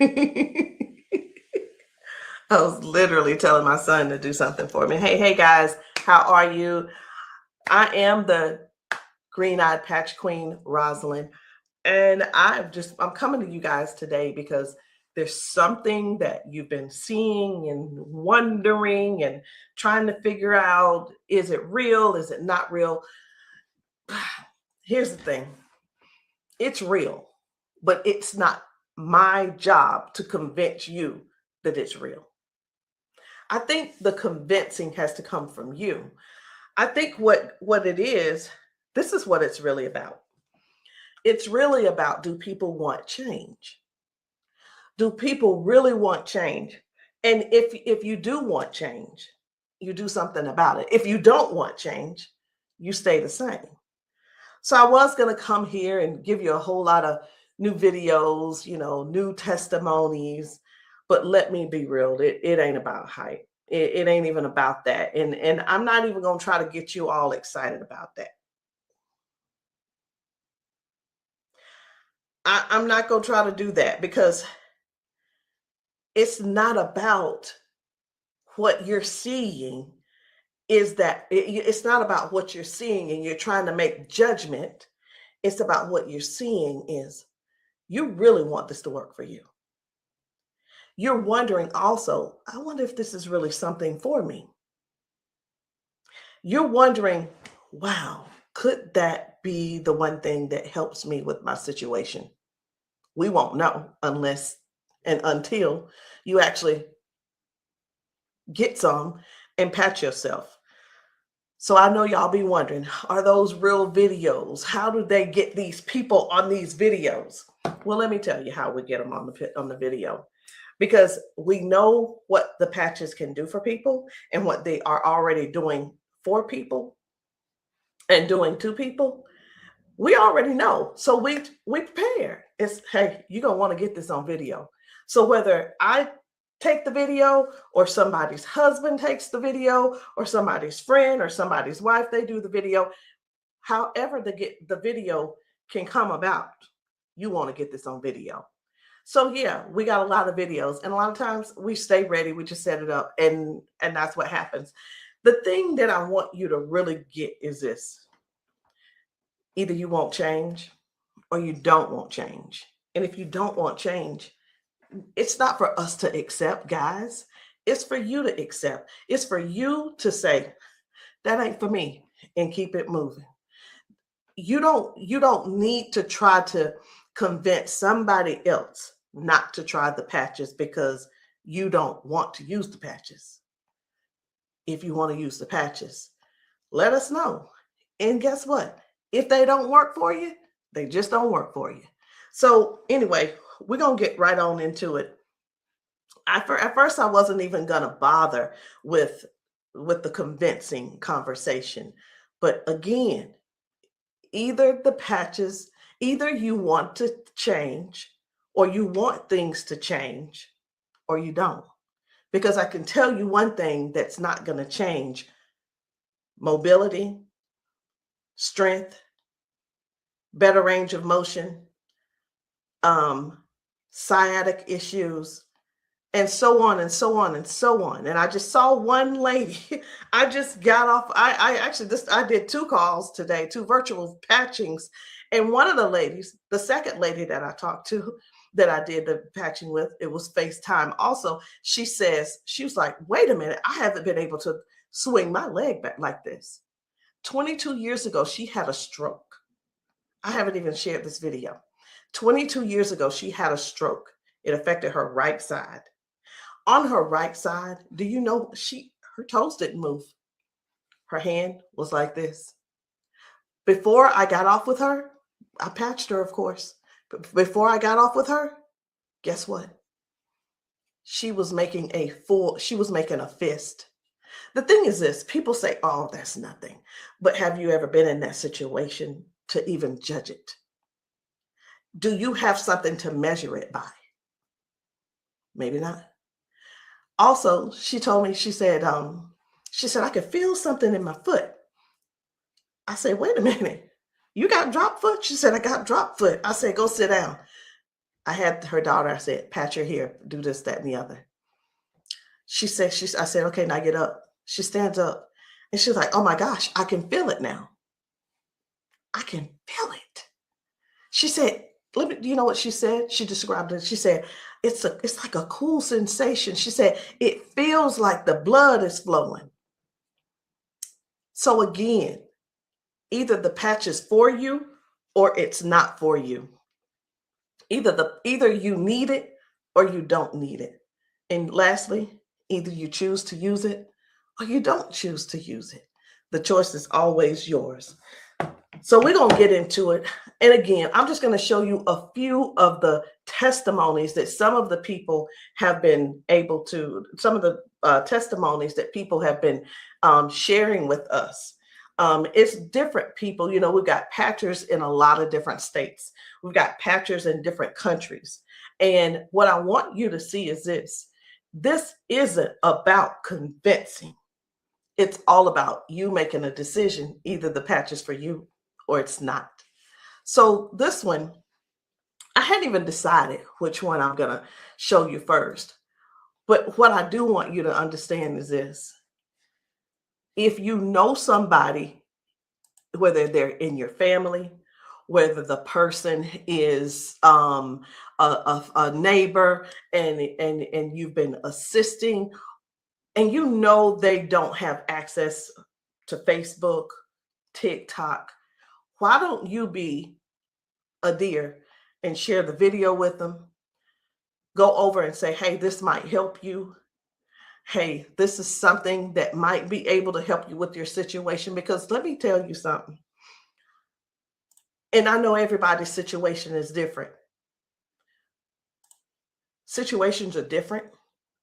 I was literally telling my son to do something for me. Hey guys, how are you? I am the green-eyed patch queen, Rosalind, and I'm coming to you guys today because there's something that you've been seeing and wondering and trying to figure out, is it real? Is it not real? Here's the thing. It's real, but it's not my job to convince you that it's real. I think the convincing has to come from you. I think what it is, this is what it's really about. It's really about, do people want change? Do people really want change? And if you do want change, you do something about it. If you don't want change, you stay the same. So I was going to come here and give you a whole lot of new videos, new testimonies, but let me be real, it ain't about hype. It ain't even about that. And I'm not even going to try to get you all excited about that. I'm not going to try to do that because it's not about what you're seeing. It's not about what you're seeing and you're trying to make judgment. It's about what you're seeing is you really want this to work for you. You're wondering also, I wonder if this is really something for me. You're wondering, wow, could that be the one thing that helps me with my situation? We won't know unless and until you actually get some and pat yourself. So I know y'all be wondering, are those real videos? How do they get these people on these videos? Well, let me tell you how we get them on the video. Because we know what the patches can do for people and what they are already doing for people and doing to people. We already know. So we prepare. It's, hey, you're going to want to get this on video. So whether I take the video or somebody's husband takes the video or somebody's friend or somebody's wife, they do the video, however the video can come about, you want to get this on video. So yeah, we got a lot of videos, and a lot of times we stay ready. We just set it up, and that's what happens. The thing that I want you to really get is this: either you won't change, or you don't want change. And if you don't want change, it's not for us to accept, guys. It's for you to accept. It's for you to say, that ain't for me, and keep it moving. You don't need to try to convince somebody else not to try the patches because you don't want to use the patches. If you want to use the patches, let us know. And guess what? If they don't work for you, they just don't work for you. So anyway, we're going to get right on into it. At first, I wasn't even going to bother with the convincing conversation. But again, either the patches, either you want to change or you want things to change or you don't. Because I can tell you one thing that's not going to change: mobility, strength, better range of motion, sciatic issues, and so on and so on and so on. And I just saw one lady. I just got off. I did 2 calls today, 2 virtual patchings. And one of the ladies, the second lady that I talked to, that I did the patching with, it was FaceTime also. She was like, wait a minute, I haven't been able to swing my leg back like this. 22 years ago, she had a stroke. I haven't even shared this video. 22 years ago, she had a stroke. It affected her right side. On her right side, do you know her toes didn't move? Her hand was like this. Before I got off with her, I patched her, of course. But before I got off with her, guess what? She was making a fist. The thing is this: people say, oh, that's nothing. But have you ever been in that situation to even judge it? Do you have something to measure it by? Maybe not. Also, she told me, she said, I could feel something in my foot. I said, wait a minute, you got drop foot? She said, I got drop foot. I said, go sit down. I had her daughter, I said, pat your hair, do this, that, and the other. I said, okay, now get up. She stands up and she's like, oh my gosh, I can feel it now. I can feel it. She said, do you know what she said? She described it. She said, it's like a cool sensation. She said, it feels like the blood is flowing. So again, either the patch is for you or it's not for you. Either you need it or you don't need it. And lastly, either you choose to use it or you don't choose to use it. The choice is always yours. So we're going to get into it. And again, I'm just going to show you a few of the testimonies that some of the people have been able to, some of the testimonies that people have been sharing with us. It's different people. You know, we've got patchers in a lot of different states. We've got patchers in different countries. And what I want you to see is this. This isn't about convincing. It's all about you making a decision. Either the patch is for you or it's not. So this one, I hadn't even decided which one I'm going to show you first. But what I do want you to understand is this. If you know somebody, whether they're in your family, whether the person is a neighbor and you've been assisting, and you know they don't have access to Facebook, TikTok, why don't you be a dear and share the video with them? Go over and say, hey, this might help you. Hey, this is something that might be able to help you with your situation. Because let me tell you something. And I know everybody's situation is different. Situations are different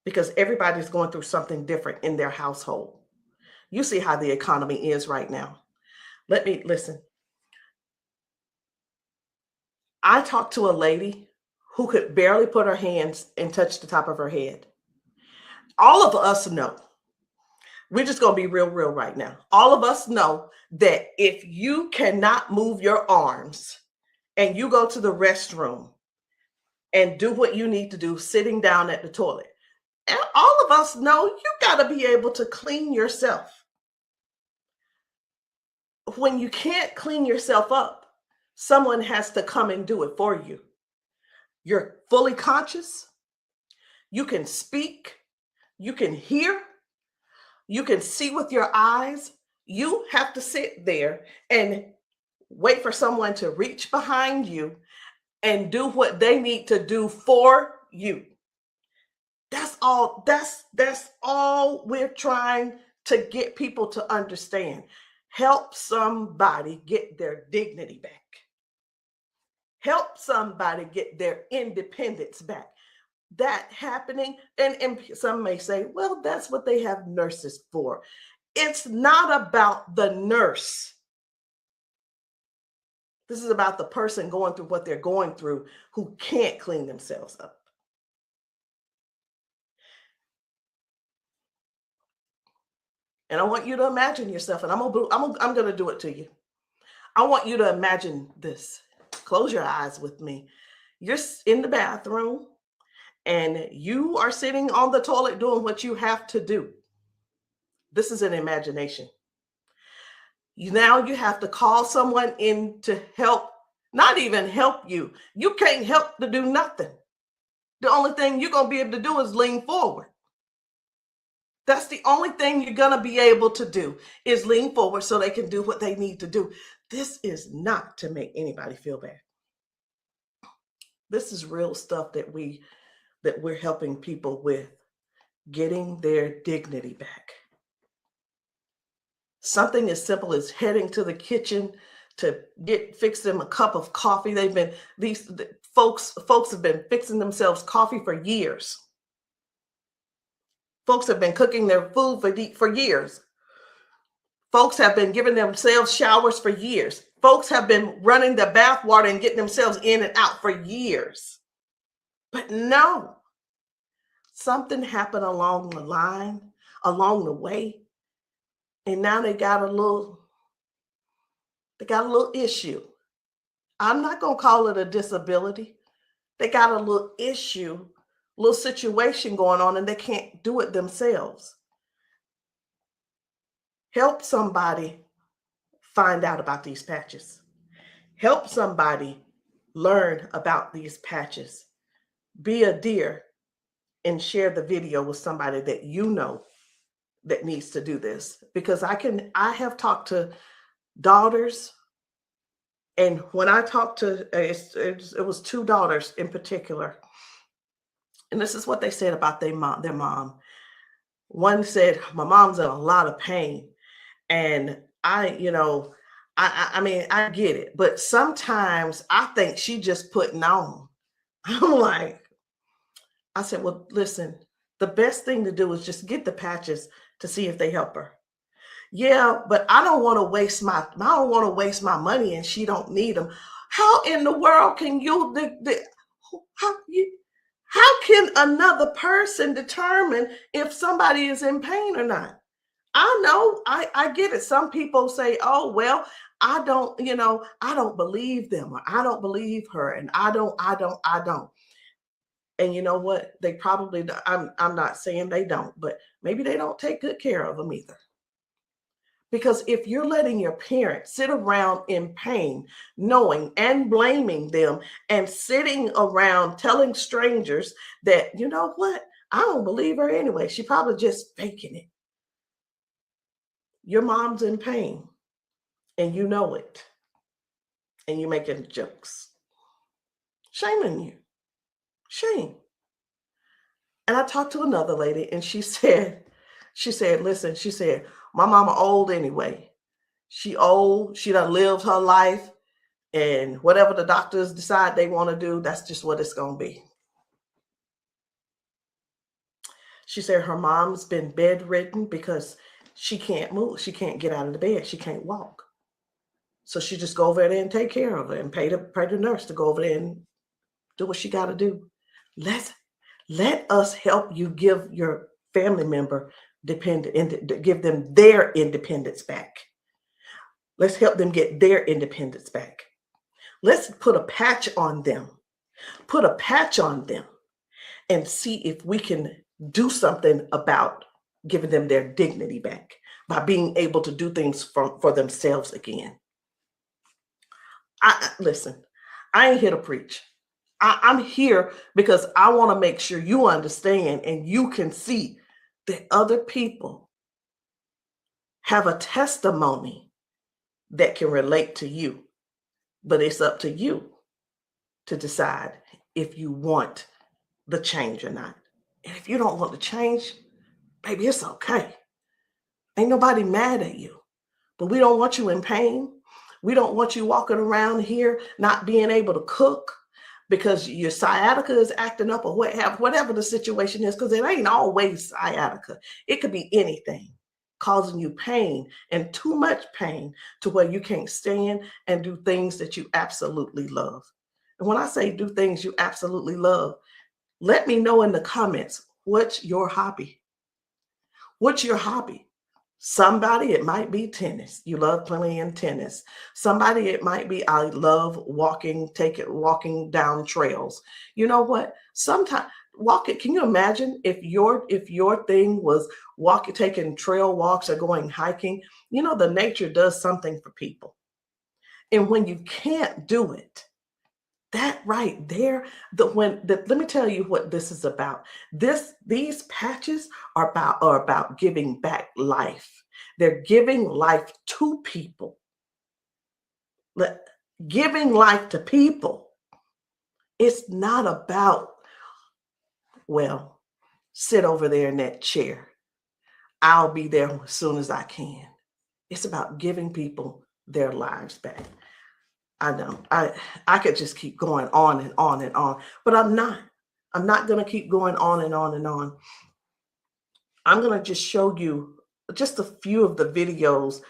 because everybody's going through something different in their household. You see how the economy is right now. Listen. I talked to a lady who could barely put her hands and touch the top of her head. All of us know, we're just going to be real right now. All of us know that if you cannot move your arms and you go to the restroom and do what you need to do sitting down at the toilet, and all of us know you got to be able to clean yourself. When you can't clean yourself up, someone has to come and do it for you. You're fully conscious. You can speak. You can hear. You can see with your eyes. You have to sit there and wait for someone to reach behind you and do what they need to do for you. That's all. That's all we're trying to get people to understand. Help somebody get their dignity back. Help somebody get their independence back. That happening, and some may say, well, that's what they have nurses for. It's not about the nurse. This is about the person going through what they're going through who can't clean themselves up. And I want you to imagine yourself, and I'm going to do it to you. I want you to imagine this. Close your eyes with me. You're in the bathroom and you are sitting on the toilet doing what you have to do. This is an imagination. Now you have to call someone in to help, not even help you. You can't help to do nothing. The only thing you're going to be able to do is lean forward. That's the only thing you're going to be able to do is lean forward so they can do what they need to do. This is not to make anybody feel bad. This is real stuff that we're helping people with, getting their dignity back. Something as simple as heading to the kitchen to fix them a cup of coffee. These folks have been fixing themselves coffee for years. Folks have been cooking their food for years. Folks have been giving themselves showers for years. Folks have been running the bath water and getting themselves in and out for years. But no, something happened along the line, along the way, and now they got a little issue. I'm not going to call it a disability They got a little issue, little situation going on, and they can't do it themselves. Help somebody find out about these patches. Help somebody learn about these patches. Be a dear and share the video with somebody that you know that needs to do this. Because I have talked to daughters, and when I talked to, it was two daughters in particular, and this is what they said about their mom. One said, my mom's in a lot of pain. And I mean, I get it, but sometimes I think she just putting on. I'm like, I said, well, listen, the best thing to do is just get the patches to see if they help her. Yeah, but I don't want to waste my money and she don't need them. How in the world can how can another person determine if somebody is in pain or not? I know, I get it. Some people say, oh, well, I don't believe them, or I don't believe her, and I don't. And you know what? They probably, I'm not saying they don't, but maybe they don't take good care of them either. Because if you're letting your parents sit around in pain, knowing and blaming them, and sitting around telling strangers that, you know what, I don't believe her anyway, she probably just faking it. Your mom's in pain and you know it, and you're making jokes. Shame on you. Shame. And I talked to another lady and she said, listen, she said, my mama old anyway. She old, she done lived her life, and whatever the doctors decide they want to do, that's just what it's going to be. She said her mom's been bedridden because she can't move. She can't get out of the bed. She can't walk. So she just go over there and take care of her and pay the nurse to go over there and do what she got to do. Let us help you give your family member give them their independence back. Let's help them get their independence back. Let's put a patch on them. Put a patch on them and see if we can do something about giving them their dignity back by being able to do things for themselves again. Listen, I ain't here to preach. I'm here because I want to make sure you understand and you can see that other people have a testimony that can relate to you. But it's up to you to decide if you want the change or not. And if you don't want the change, baby, it's okay. Ain't nobody mad at you. But we don't want you in pain. We don't want you walking around here not being able to cook because your sciatica is acting up, or whatever the situation is, because it ain't always sciatica. It could be anything causing you pain, and too much pain to where you can't stand and do things that you absolutely love. And when I say do things you absolutely love, let me know in the comments, what's your hobby? What's your hobby? Somebody, it might be tennis. You love playing tennis. Somebody, it might be, I love walking down trails. You know what? Sometimes walking, can you imagine if your thing was taking trail walks or going hiking? You know, the nature does something for people. And when you can't do it, that right there, let me tell you what this is about. These patches are about giving back life. They're giving life to people. Giving life to people. It's not about, well, sit over there in that chair. I'll be there as soon as I can. It's about giving people their lives back. I know I could just keep going on and on and on, but I'm not going to keep going on and on and on. I'm going to just show you just a few of the videos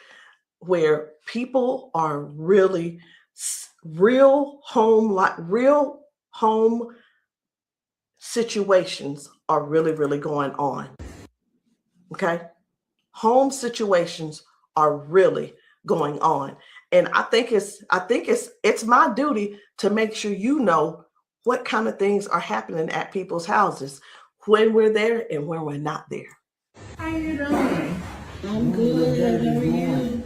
where people are really real home situations are really going on. Okay. Home situations are really going on. And I think it's my duty to make sure you know what kind of things are happening at people's houses when we're there and when we're not there. How you doing? I'm good. How are you?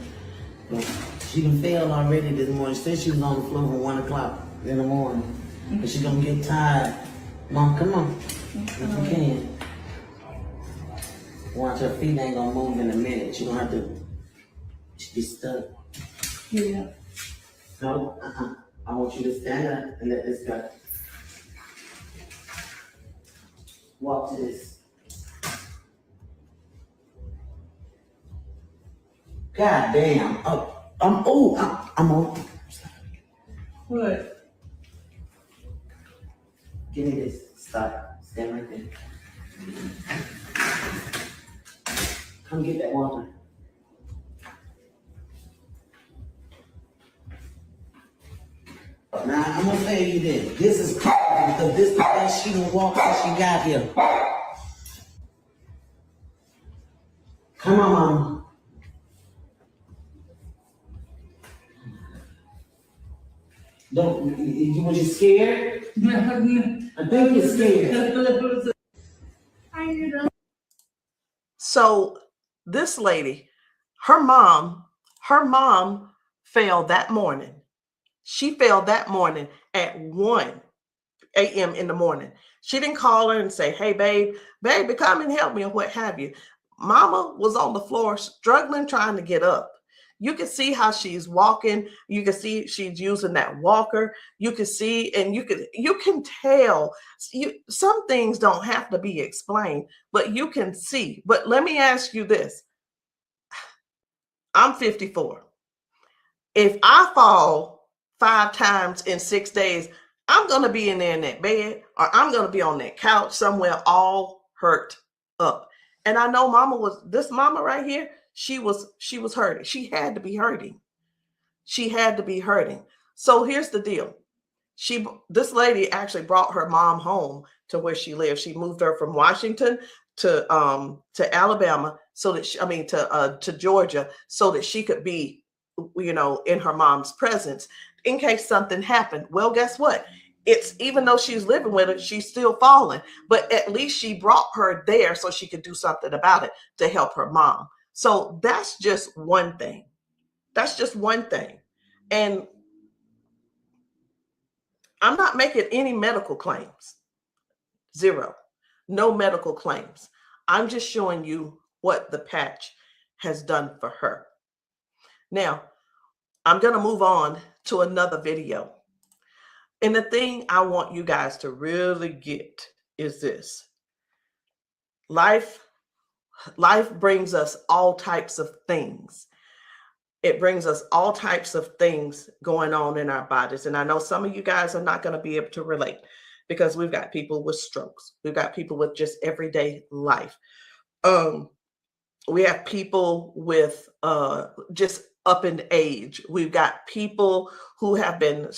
She done failed already this morning. She said she was on the floor from 1 o'clock in the morning. But she gonna get tired. Mom, come on. If you can. Watch, her feet ain't gonna move in a minute. She gonna have to be stuck. Yeah. No, I want you to stand up and let this go. Walk to this. God damn. I'm on. What? Give me this. Stop. Stand right there. Come get that water. Now, I'm gonna tell you this. This is crazy because this is the best she done walked since she got here. Come on, Mama. Don't, was you scared? I think you're scared. How you doing? So this lady, her mom fell that morning. She fell that morning at 1 a.m. in the morning. She didn't call her and say, hey, baby, come and help me or what have you. Mama was on the floor struggling, trying to get up. You can see how she's walking. You can see she's using that walker. You can see, and you can tell. Some things don't have to be explained, but you can see. But let me ask you this. I'm 54. If I fall 5 times in 6 days, I'm going to be in there in that bed, or I'm going to be on that couch somewhere all hurt up. And I know this mama right here, she was hurting. She had to be hurting. She had to be hurting. So here's the deal. This lady actually brought her mom home to where she lived. She moved her from Washington to Alabama so that to Georgia so that she could be, in her mom's presence in case something happened. Well, guess what? It's even though she's living with her, she's still falling, but at least she brought her there so she could do something about it to help her mom. So that's just one thing. That's just one thing. And I'm not making any medical claims. Zero. No medical claims. I'm just showing you what the patch has done for her. Now, I'm going to move on to another video. And the thing I want you guys to really get is this. Life brings us all types of things. It brings us all types of things going on in our bodies. And I know some of you guys are not going to be able to relate because we've got people with strokes. We've got people with just everyday life. We have people with just up in age. We've got people who have been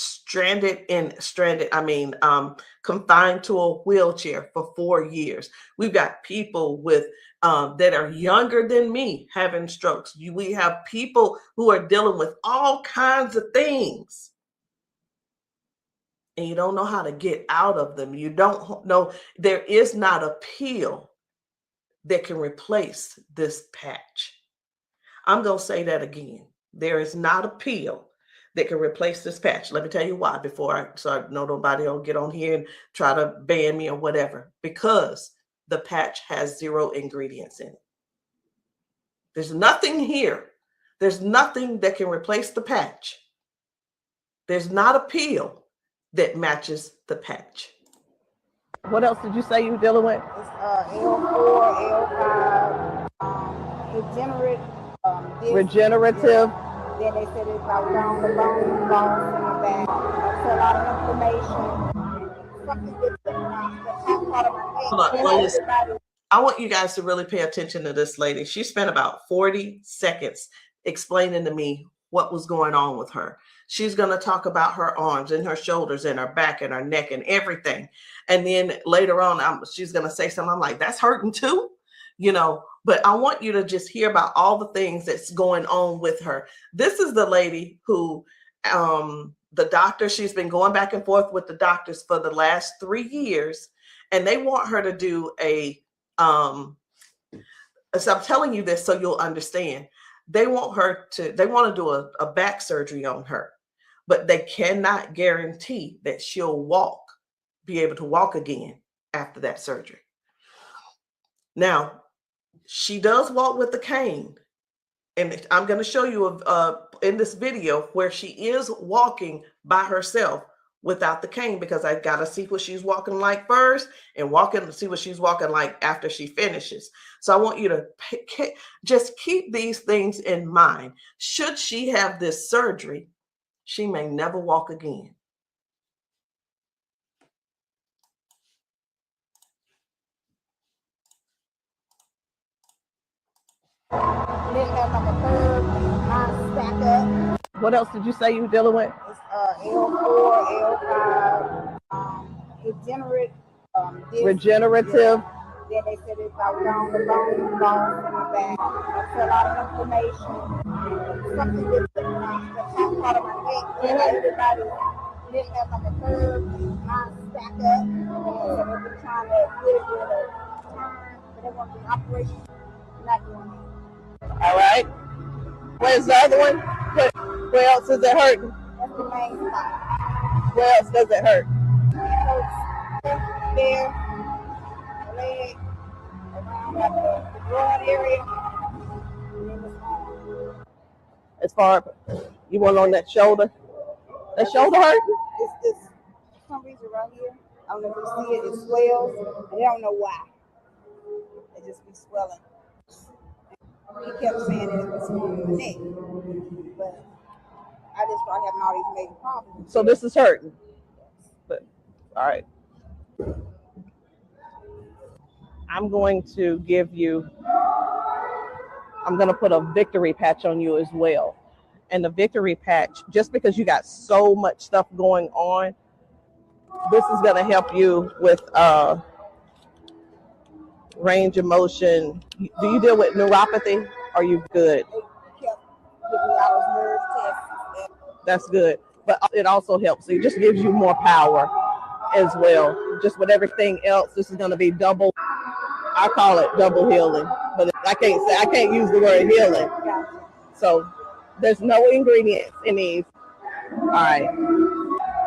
confined to a wheelchair for 4 years. We've got people with that are younger than me having strokes. We have people who are dealing with all kinds of things. And you don't know how to get out of them. You don't know, there is not a pill that can replace this patch. I'm going to say that again. There is not a pill that can replace this patch. Let me tell you why so I know nobody will get on here and try to ban me or whatever. Because the patch has 0 ingredients in it. There's nothing here. There's nothing that can replace the patch. There's not a pill that matches the patch. What else did you say you were dealing with? It's L4, L5, regenerative. Yeah. Then they said it's about down the bone, bones in the back. That's a lot of inflammation. Something that's part of my head. I want you guys to really pay attention to this lady. She spent about 40 seconds explaining to me what was going on with her. She's going to talk about her arms and her shoulders and her back and her neck and everything. And then later on, she's going to say something. I'm like, that's hurting too, but I want you to just hear about all the things that's going on with her. This is the lady who the doctor, she's been going back and forth with the doctors for the last 3 years, and they want her to do a so I'm telling you this so you'll understand. They want to do a back surgery on her, but they cannot guarantee that she'll be able to walk again after that surgery. Now, she does walk with the cane, and I'm going to show you in this video where she is walking by herself without the cane, because I got to see what she's walking like first and see what she's walking like after she finishes. So I want you to just keep these things in mind. Should she have this surgery, she may never walk again. Then have like a curve, mine stack up. What else did you say you were dealing with? It's L4, L5, Regenerative. Yeah. Then they said it's like down the bone in the back. I feel a lot of inflammation. Something with the top part of my neck. And everybody didn't have like a curve, mine stack up. So they've been trying to get it with a turn, but they want the operation. Not doing it. All right. Where's the other one? Where else is it hurting? That's the main spot. Where else does it hurt? It hurts there, leg, around like the groin area, and then the arm. As far you want on that shoulder? That shoulder hurt? It's this, for some reason right here, I don't know if you see it, it swells, and they don't know why. It just be swelling. He kept saying that it was from the neck, but I just started having all these major problems. So this is hurting. But all right. I'm going to put a victory patch on you as well. And the victory patch, just because you got so much stuff going on, this is going to help you with range of motion. Do you deal with neuropathy? Are you good? They kept giving me all those nerve tests. That's good. But it also helps. It just gives you more power as well. Just with everything else, this is going to be double. I call it double healing, but I can't use the word healing. So there's no ingredients in these. All right.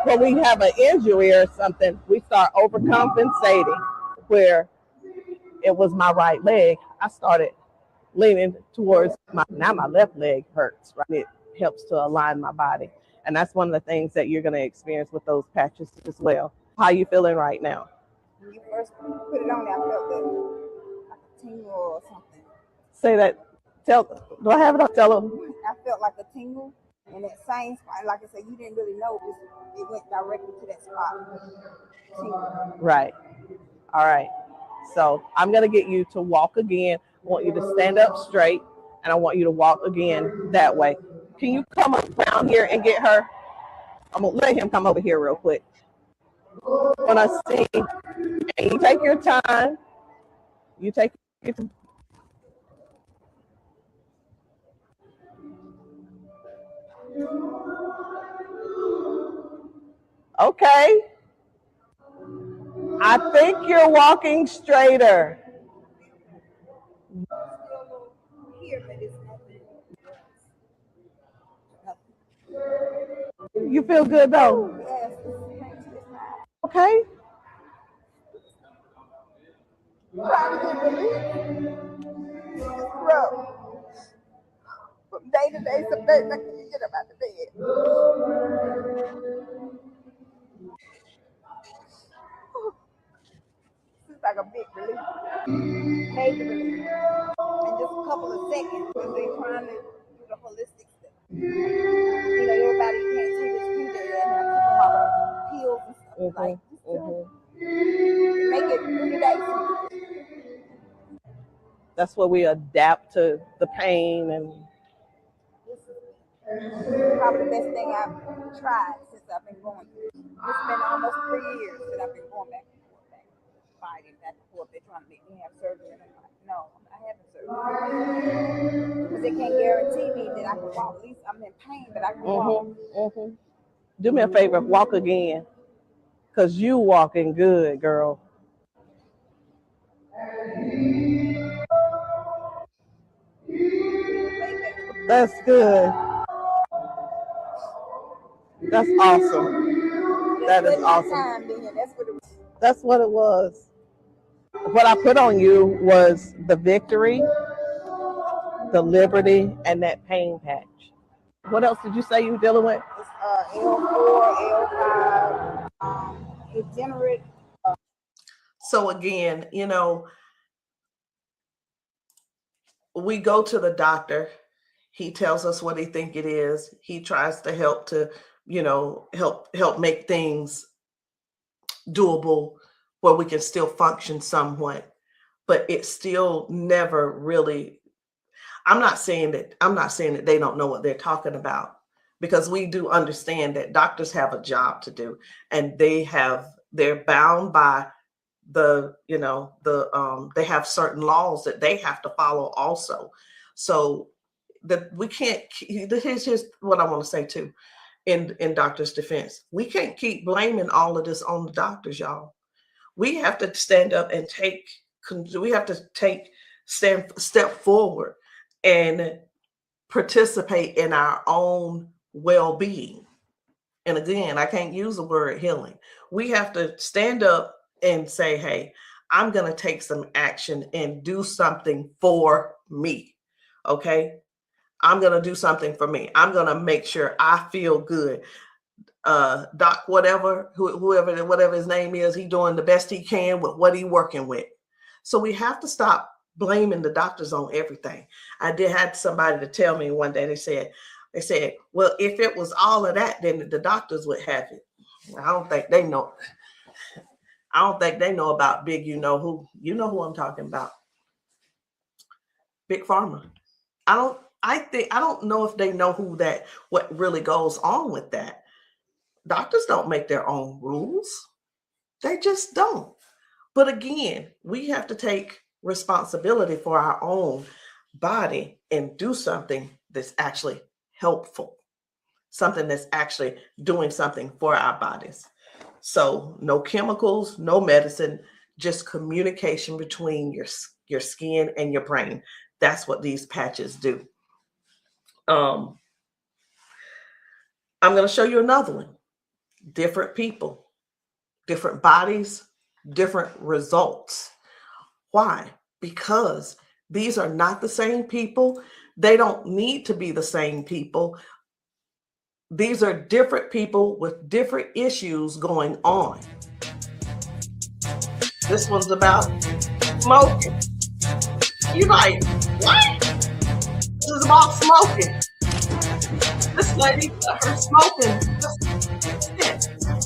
When we have an injury or something, we start overcompensating. Where it was my right leg, I started leaning towards my left leg hurts, right? It helps to align my body. And that's one of the things that you're going to experience with those patches as well. How you feeling right now? When you first put it on there, I felt like a tingle or something. Say that. Do I have it up? Tell them. I felt like a tingle, and that same spot, like I said, you didn't really know it went directly to that spot. Tingle. Right. All right. So I'm going to get you to walk again. I want you to stand up straight, and I want you to walk again that way. Can you come around here and get her? I'm going to let him come over here real quick. When I sing, and you take your time. You take your time. Okay. I think you're walking straighter. Here, but it's nothing. You feel good though? Yes. Okay. Trying to get relief. It's rough. From day to day, some days I can't get up out of bed. It's like a big relief. Major relief. In just a couple of seconds, because they're trying to do the holistic stuff. You know, everybody can't see this picture and I keep them all pills and stuff like make it 3 days. That's where we adapt to the pain, and This is probably the best thing I've tried since I've been going through. It's been almost 3 years that I've been going back and forth, fighting back and forth. They're trying to make me have surgery, and I'm like, no, I'm not having surgery. Because they can't guarantee me that I can walk. At least I'm in pain, but I can walk. Do me a favor, walk again, because you walking good, girl. That's good. That's awesome. That is awesome. That's what it was. What I put on you was the victory, the liberty, and that pain patch. What else did you say you were dealing with? It's L4, L5, degenerate. So again, we go to the doctor. He tells us what he think it is. He tries to help help make things doable where we can still function somewhat, but it's still never really. I'm not saying that they don't know what they're talking about, because we do understand that doctors have a job to do, and they're bound by they have certain laws that they have to follow also. So that we can't. Here's what I want to say too, in doctors' defense, we can't keep blaming all of this on the doctors, y'all. We have to stand up and step forward and participate in our own well-being. And again, I can't use the word healing. We have to stand up and say, hey, I'm going to take some action and do something for me. Okay. I'm going to do something for me. I'm going to make sure I feel good. Doc, whatever his name is, he's doing the best he can with what he's working with. So we have to stop blaming the doctors on everything. I had somebody to tell me one day, they said, well, if it was all of that, then the doctors would have it. I don't think they know. I don't think they know about big, you know who I'm talking about. Big Pharma. I don't know if they know what really goes on with that. Doctors don't make their own rules. They just don't. But again, we have to take responsibility for our own body and do something that's actually helpful, something that's actually doing something for our bodies. So no chemicals, no medicine, just communication between your skin and your brain. That's what these patches do. I'm going to show you another one. Different people, different bodies, different results. Why? Because these are not the same people. They don't need to be the same people. These are different people with different issues going on. This one's about smoking. You're like, what? This is about smoking. This lady, her smoking.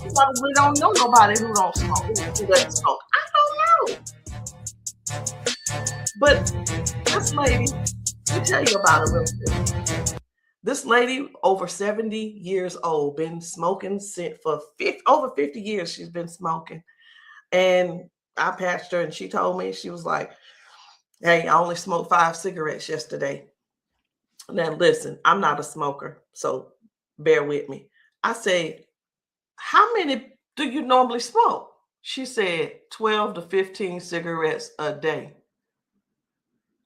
You probably don't know nobody who don't smoke, who doesn't smoke. I don't know. But this lady, let me tell you about her real quick. This lady, over 70 years old, been smoking for over 50 years. She's been smoking. And I patched her, and she told me, she was like, hey, I only smoked 5 cigarettes yesterday. Now, listen, I'm not a smoker, so bear with me. I said, how many do you normally smoke? She said 12 to 15 cigarettes a day.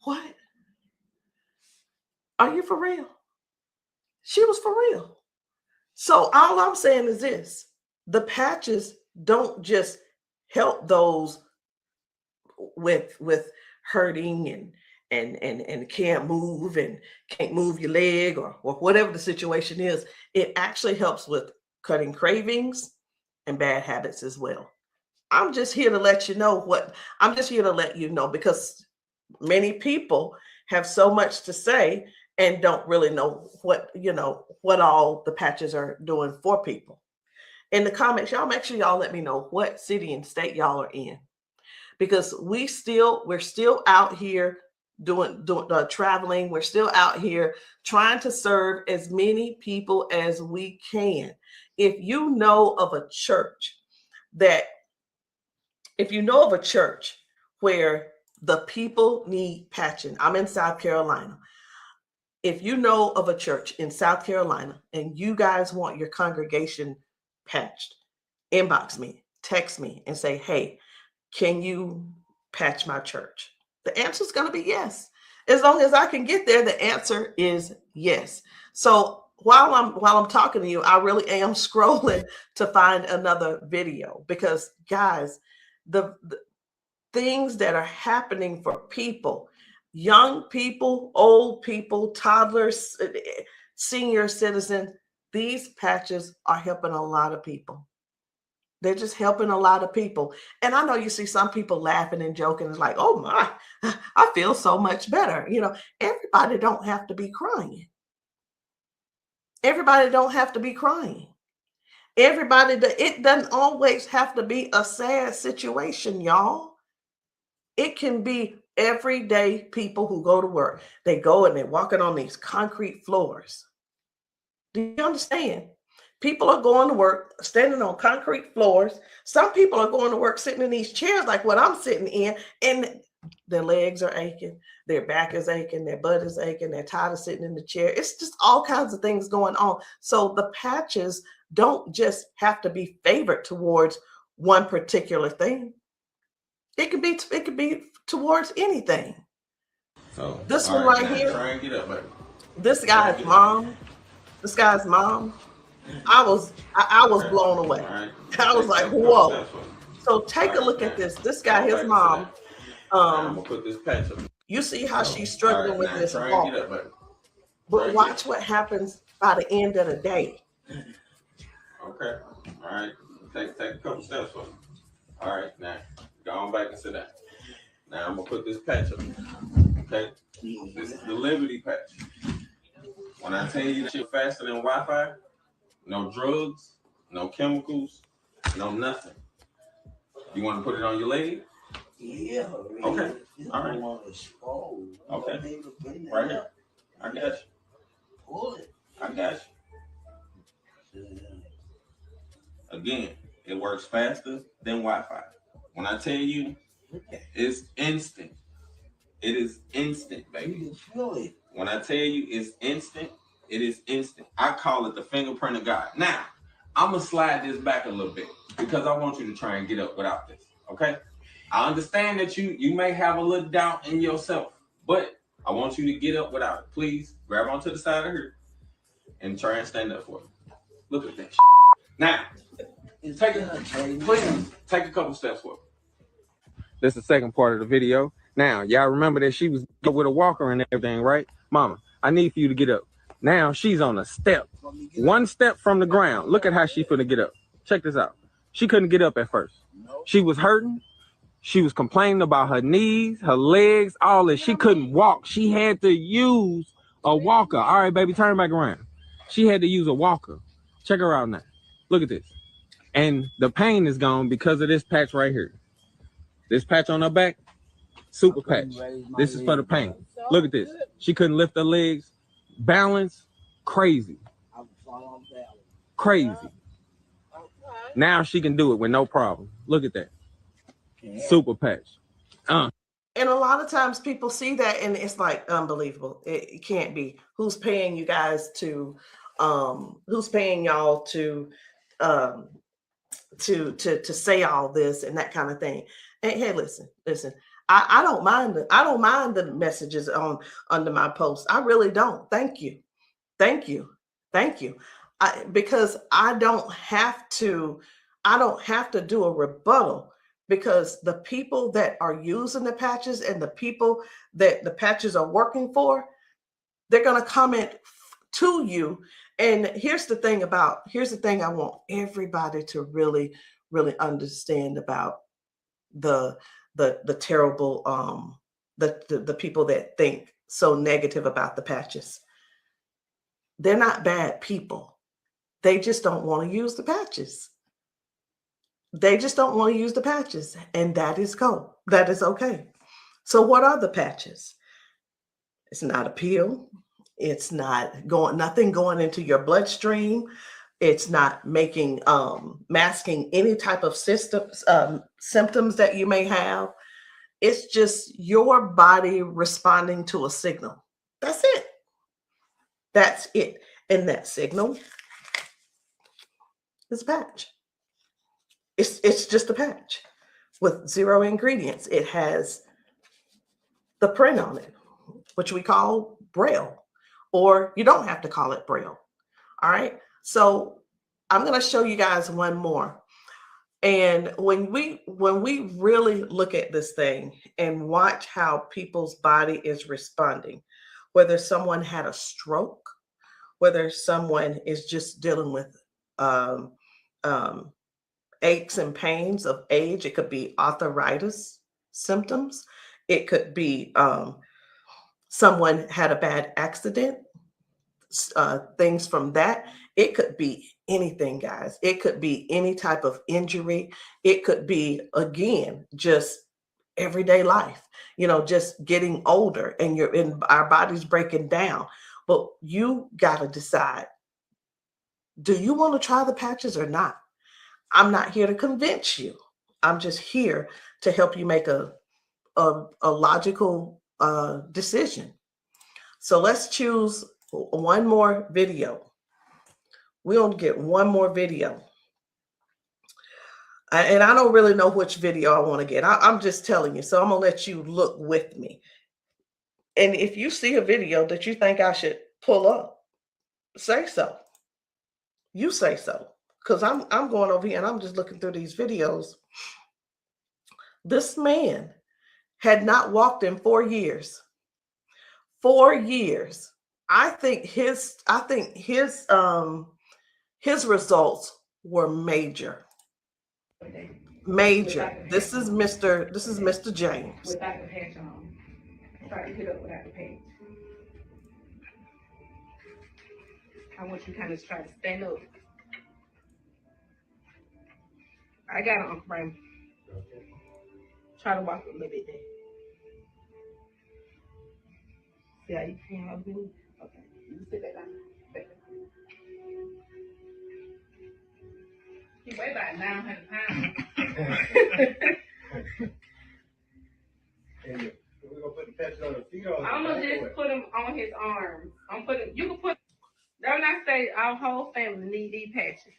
What? Are you for real? She was for real. So all I'm saying is this: the patches don't just help those with hurting and can't move and can't move your leg or whatever the situation is. It actually helps with cutting cravings and bad habits as well. I'm just here to let you know because many people have so much to say and don't really know what all the patches are doing for people. In the comments, y'all make sure y'all let me know what city and state y'all are in, because we're still out here doing traveling. We're still out here trying to serve as many people as we can. If you know of a church where the people need patching, I'm in South Carolina. if you know of a church in South Carolina and you guys want your congregation patched, inbox me, text me, and say, hey, can you patch my church? The answer is going to be yes. As long as I can get there, the answer is yes. So while I'm talking to you, I really am scrolling to find another video, because guys, the things that are happening for people, young people, old people, toddlers, senior citizens, these patches are helping a lot of people. They're just helping a lot of people. And I know you see some people laughing and joking. It's like, oh my, I feel so much better. You know, everybody don't have to be crying. Everybody don't have to be crying. It doesn't always have to be a sad situation, y'all. It can be everyday people who go to work. They go and they're walking on these concrete floors. Do you understand? People are going to work standing on concrete floors. Some people are going to work sitting in these chairs like what I'm sitting in, and their legs are aching, their back is aching, their butt is aching, they're tired of sitting in the chair. It's just all kinds of things going on. So the patches don't just have to be favored towards one particular thing. It could be towards anything. So this one right here, try and get up, baby. This guy's mom, I was blown away. Right. I was like, whoa. So take a look at this. This guy, his mom, I'm gonna put this patch up. you see how she's struggling with this Try and walk. get up, baby. But watch what happens by the end of the day. Okay. All right. Take a couple steps for me. All right. Now go on back and sit down. Now I'm gonna put this patch up. Okay. This is the Liberty patch. When I tell you that you're faster than Wi-Fi, no drugs, no chemicals, no nothing. You want to put it on your leg? Yeah. Okay. All right. Okay. Right here. I got you. Pull it. I got you. Again, it works faster than Wi-Fi. When I tell you, it's instant. It is instant, baby. You can feel it. When I tell you it's instant, it is instant. I call it the fingerprint of God. Now, I'm going to slide this back a little bit because I want you to try and get up without this, okay? I understand that you may have a little doubt in yourself, but I want you to get up without it. Please grab onto the side of her and try and stand up for me. Look at that shit. Now, take a couple steps forward. This is the second part of the video. Now, y'all remember that she was with a walker and everything, right? Mama, I need for you to get up. Now she's on a step. One step from the ground. Look at how she finna get up. Check this out. She couldn't get up at first. She was hurting. She was complaining about her knees, her legs, all this. She couldn't walk. She had to use a walker. All right, baby, turn back around. She had to use a walker. Check her out now. Look at this. And the pain is gone because of this patch right here. This patch on her back, super patch. This is for the pain. Look at this. She couldn't lift her legs. Balance, crazy. Crazy. Now she can do it with no problem. Look at that. Super patch. And a lot of times people see that and it's like unbelievable. It can't be. Who's paying you guys to who's paying y'all to say all this and that kind of thing. And hey, listen. I don't mind the messages under my post. I really don't. Thank you. Because I don't have to do a rebuttal, because the people that are using the patches and the people that the patches are working for, they're going to comment to you. And here's the thing I want everybody to really, really understand about the terrible, the people that think so negative about the patches. They're not bad people. They just don't want to use the patches. And that is cool. That is okay. So what are the patches? It's not a pill. It's not nothing going into your bloodstream. It's not masking any type of symptoms that you may have. It's just your body responding to a signal. That's it. That's it. And that signal is a patch. It's just a patch with 0 ingredients. It has the print on it, which we call Braille, or you don't have to call it Braille. All right. So I'm going to show you guys one more. And when we really look at this thing and watch how people's body is responding, whether someone had a stroke, whether someone is just dealing with aches and pains of age, it could be arthritis symptoms, it could be someone had a bad accident, things from that. It could be anything, guys. It could be any type of injury. It could be, again, just everyday life, just getting older and our body's breaking down. But you got to decide, do you want to try the patches or not? I'm not here to convince you. I'm just here to help you make a logical decision. So let's choose one more video. We're going to get one more video. And I don't really know which video I want to get. I'm just telling you. So I'm going to let you look with me. And if you see a video that you think I should pull up, say so. You say so. Because I'm going over here and I'm just looking through these videos. This man had not walked in 4 years. 4 years. I think his results were major. Major. This is Mr. James. Without the patch on. Try to hit up without the patch. I want you to kind of try to stand up. I got it, Uncle Brian. Try to walk a little bit there. See how you can help me? Okay. You sit back down. He weigh about 900 pounds. We're gonna put the patches on the feet or I'm gonna just put them on his arms. You can put, don't I say our whole family need these patches.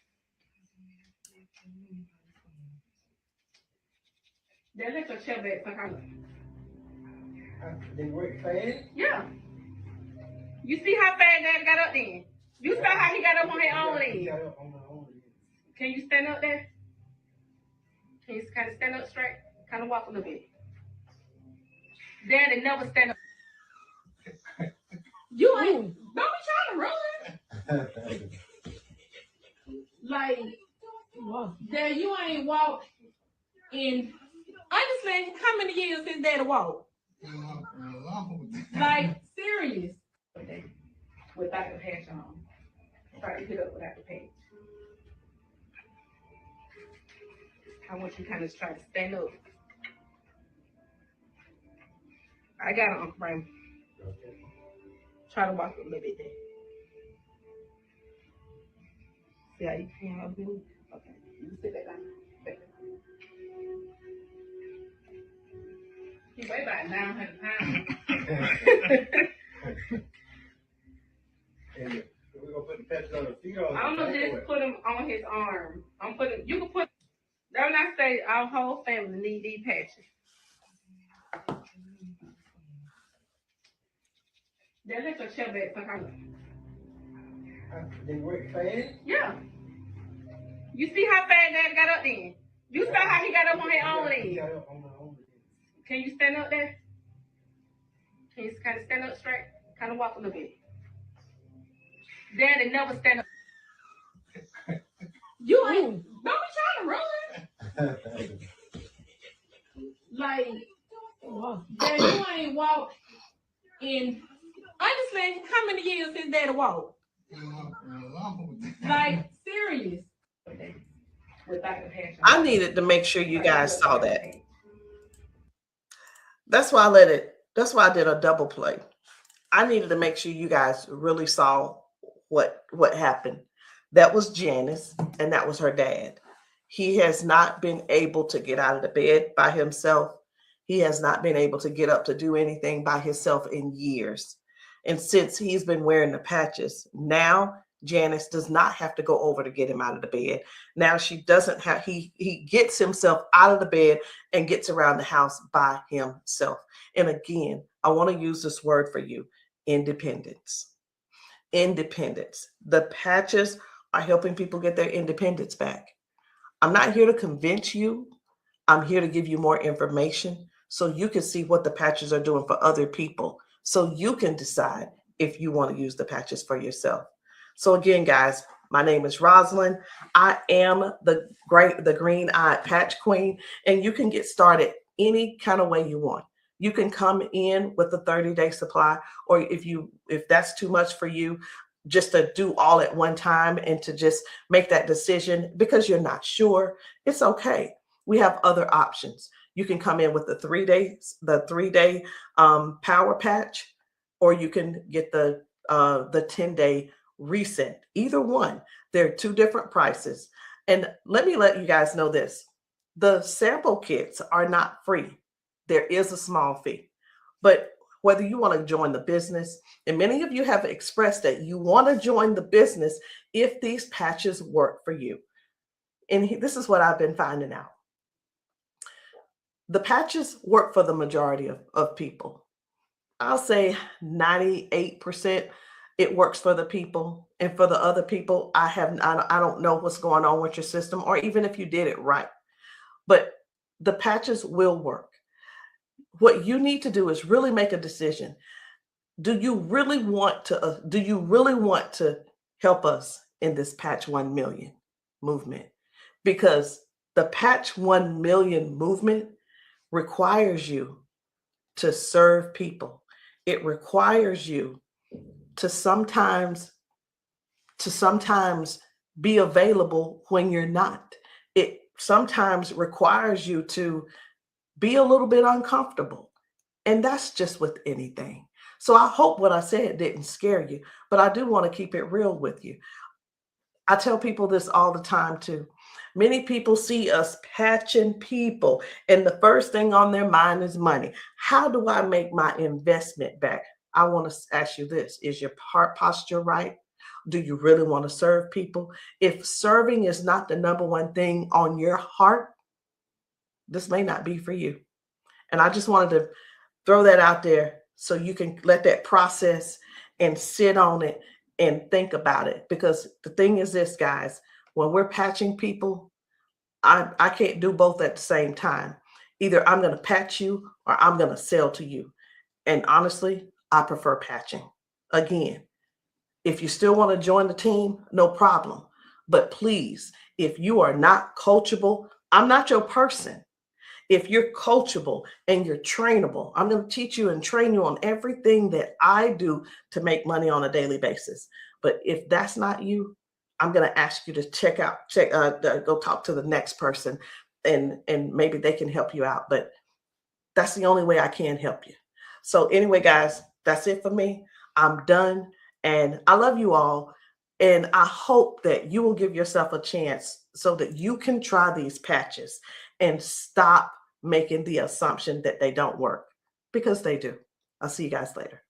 Then let your chair back for her. They work fast? Yeah. You see how fast Daddy got up then? You saw how he got up on his own leg. Can you stand up there? Can you kind of stand up straight? Kind of walk a little bit. Daddy never stand up. You ain't, don't be trying to run. Like, Dad, you ain't walked in, honestly, how many years since Daddy walked? Like, serious. Without the patch on. Try to hit up without the patch. I want you to kind of try to stand up. I got it, Uncle Brian. Try to walk a little bit there. See how you can help me? Okay. You sit back down. He weigh about 900 pounds. We're gonna put the patches on the feet or I'm gonna just put them on his arm. You can put, don't I say our whole family need these patches. Then let your chair back for her. They work fast? Yeah. You see how fast Daddy got up then? You saw how he got up on his own leg. Can you stand up there? Can you kind of stand up straight? Kind of walk a little bit. Daddy never stand up. You ain't, don't be trying to run. Like, Daddy, you ain't walked in, honestly, how many years since Daddy walked? Like, serious. Without the patch on. I needed to make sure you guys saw that. That's why I did a double play. I needed to make sure you guys really saw what happened. That was Janice, and that was her dad. He has not been able to get out of the bed by himself. He has not been able to get up to do anything by himself in years. And since he's been wearing the patches, now Janice does not have to go over to get him out of the bed. Now she doesn't have, he gets himself out of the bed and gets around the house by himself. And again, I want to use this word for you, independence. Independence. The patches are helping people get their independence back. I'm not here to convince you. I'm here to give you more information so you can see what the patches are doing for other people, so you can decide if you want to use the patches for yourself. So again, guys, my name is Rosalind. I am the green-eyed patch queen, and you can get started any kind of way you want. You can come in with a 30-day supply, or if that's too much for you, just to do all at one time and to just make that decision because you're not sure, it's okay. We have other options. You can come in with the 3-day power patch, or you can get the 10-day reset. Either one. There are 2 different prices. And let me let you guys know this. The sample kits are not free. There is a small fee. But whether you want to join the business, and many of you have expressed that you want to join the business if these patches work for you. And this is what I've been finding out. The patches work for the majority of people. I'll say 98% it works for the people. And for the other people, I don't know what's going on with your system, or even if you did it right. But the patches will work. What you need to do is really make a decision. Do you really want to help us in this Patch 1 Million movement? Because the Patch 1 Million movement requires you to serve people. It requires you to sometimes be available when you're not. It sometimes requires you to be a little bit uncomfortable. And that's just with anything. So I hope what I said didn't scare you, but I do want to keep it real with you. I tell people this all the time too. Many people see us patching people, and the first thing on their mind is money. How do I make my investment back? I want to ask you this. Is your heart posture right? Do you really want to serve people? If serving is not the number one thing on your heart, this may not be for you. And I just wanted to throw that out there so you can let that process and sit on it and think about it. Because the thing is this, guys, when we're patching people, I can't do both at the same time. Either I'm going to patch you or I'm going to sell to you. And honestly, I prefer patching. Again, if you still want to join the team, no problem. But please, if you are not coachable, I'm not your person. If you're coachable and you're trainable, I'm going to teach you and train you on everything that I do to make money on a daily basis. But if that's not you, I'm going to ask you to go talk to the next person, and maybe they can help you out. But that's the only way I can help you. So anyway, guys, that's it for me. I'm done. And I love you all. And I hope that you will give yourself a chance so that you can try these patches and stop making the assumption that they don't work, because they do. I'll see you guys later.